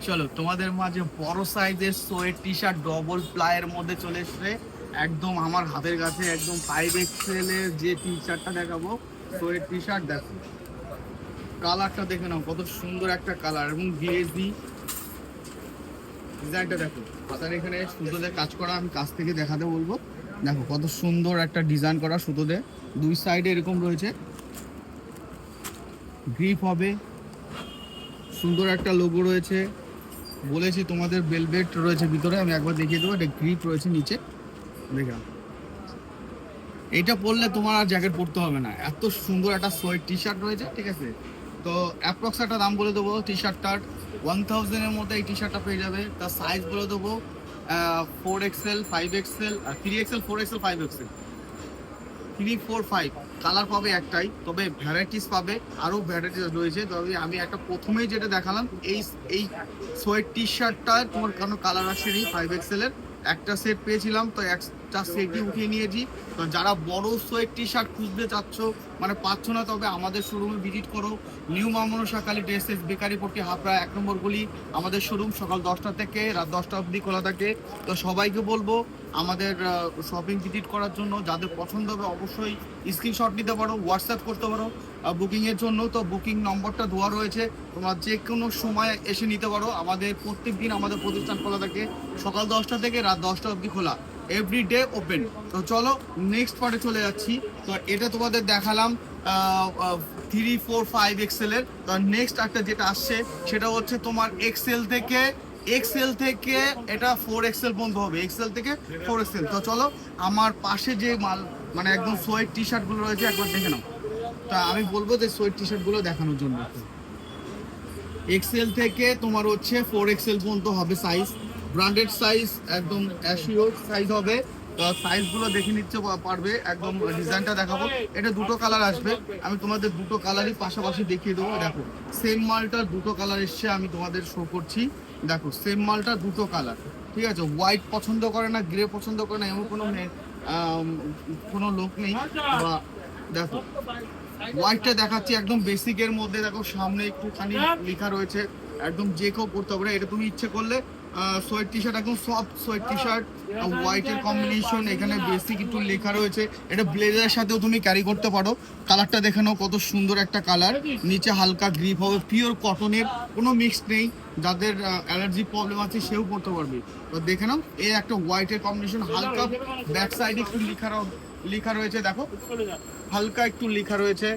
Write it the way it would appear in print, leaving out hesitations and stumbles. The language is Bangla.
চলো তোমাদের মাঝে বড় সাইজের সোয়েট টি শার্ট ডবল প্লাইয়ের মধ্যে চলে এসছে। একদম আমার হাতের কাছে একদম 5XL এর যে টি শার্টটা দেখাবো, সোয়েট টি শার্ট দেখো, কালারটা দেখে নাও কত সুন্দর একটা কালার এবং গ্লেজি ডিজাইনটা দেখো। হাতার এখানে সুতোতে কাজ করা, আমি কাছ থেকে দেখাতে বলবো। দেখো কত সুন্দর একটা ডিজাইন করা সুতোতে, দুই সাইডে এরকম রয়েছে, গ্রিপ হবে, সুন্দর একটা লোগো রয়েছে। বলেছি তোমাদের বেলভেট রয়েছে ভিতরে, আমি একবার দেখিয়ে দেবো। এটা গ্রিপ রয়েছে নিচে, দেখো এইটা পরলে তোমার আর জ্যাকেট পরতে হবে না, এত সুন্দর একটা সোয়েট টি শার্ট রয়েছে। ঠিক আছে, তো অ্যাপ্রক্স একটা দাম বলে দেবো টি শার্টটার 1000 এর মধ্যে এই টি শার্টটা পেয়ে যাবে। তার সাইজ বলে দেবো 4XL 5XL 3XL 4XL 5XL 3 4 5 colour পাবে একটাই, তবে ভ্যারাইটিস পাবে, আরও ভ্যারাইটিস রয়েছে। তবে আমি একটা প্রথমেই যেটা দেখালাম, এই এই সোয়েট টি শার্টটা তোমার কোনো কালার আসেনি। 5XL এর একটা সেট পেয়েছিলাম, তো একটা সেটই উঠিয়ে নিয়েছি। তো যারা বড় সোয়েট টি শার্ট খুঁজতে চাচ্ছ, মানে পাচ্ছ না, তবে আমাদের শোরুমে ভিজিট করো। নিউ মা মনসা কালী ড্রেসেস, বেকারি পট্টি, হাবড়া 1 নম্বর গলি। আমাদের শোরুম সকাল 10টা থেকে রাত 10টা অবধি খোলা থাকে। তো সবাইকে বলবো আমাদের শপিং ভিজিট করার জন্য। যাদের পছন্দ হবে অবশ্যই স্ক্রিনশট নিতে পারো, হোয়াটসঅ্যাপ করতে পারো বুকিংয়ের জন্য। তো বুকিং নম্বরটা দেওয়া রয়েছে, তোমরা যে কোনো সময় এসে নিতে পারো। আমাদের প্রত্যেক দিন আমাদের প্রতিষ্ঠান খোলা থাকে, সকাল 10টা থেকে রাত 10টা অবধি খোলা, এভরিডে ওপেন। তো চলো নেক্সট পার্টে চলে যাচ্ছি। তো এটা তোমাদের দেখালাম 3 4 5XL এর। তো নেক্সট একটা যেটা আসছে সেটা হচ্ছে তোমার এক্সেল থেকে এটা 4XL পর্যন্ত হবে, এক্সেল থেকে 4XL। তো চলো আমার পাশে যে মাল, মানে একদম সোয়েট টি শার্টগুলো রয়েছে একবার দেখে নাও। তা আমি বলবো যে সোয়েট টি শার্টগুলো দেখানোর জন্য। এক্সেল থেকে তোমার হচ্ছে 4XL পর্যন্ত হবে সাইজ, ব্র্যান্ডেড সাইজ, একদম অ্যাশিওর সাইজ হবে। তো সাইজগুলো দেখে নিচ্ছে পারবে, একদম ডিজাইনটা দেখাবো। এটা দুটো কালার আসবে, আমি তোমাদের দুটো কালারই পাশাপাশি দেখিয়ে দেবো। দেখো সেম মালটা দুটো কালার এসছে, আমি তোমাদের শো করছি। দেখো সেম মালটা দুটো কালার, ঠিক আছে। হোয়াইট পছন্দ করে না, গ্রে পছন্দ করে না, এমন কোনো লোক নেই। বা দেখো হোয়াইটটা দেখাচ্ছি একদম বেসিকের মধ্যে। দেখো সামনে একটুখানি লেখা রয়েছে, একদম যে কেউ পড়তে পারে। এটা তুমি ইচ্ছে করলে সোয়েট টি শার্ট, একদম সফট সোয়েট টি শার্ট, হোয়াইটের কম্বিনেশন, এখানে বেসিক একটু লেখা রয়েছে। এটা ব্লেজারের সাথেও তুমি ক্যারি করতে পারো। কালারটা দেখে নাও কত সুন্দর একটা কালার, নিচে হালকা গ্রিপ হবে, পিওর কটনের, কোনো মিক্স নেই। যাদের অ্যালার্জি প্রবলেম আছে সেও পড়তে পারবে। তো দেখে নাও, এই একটা হোয়াইটের কম্বিনেশন, হালকা ব্যাক সাইডে একটু লেখা রয়েছে। দেখো হালকা একটু লেখা রয়েছে।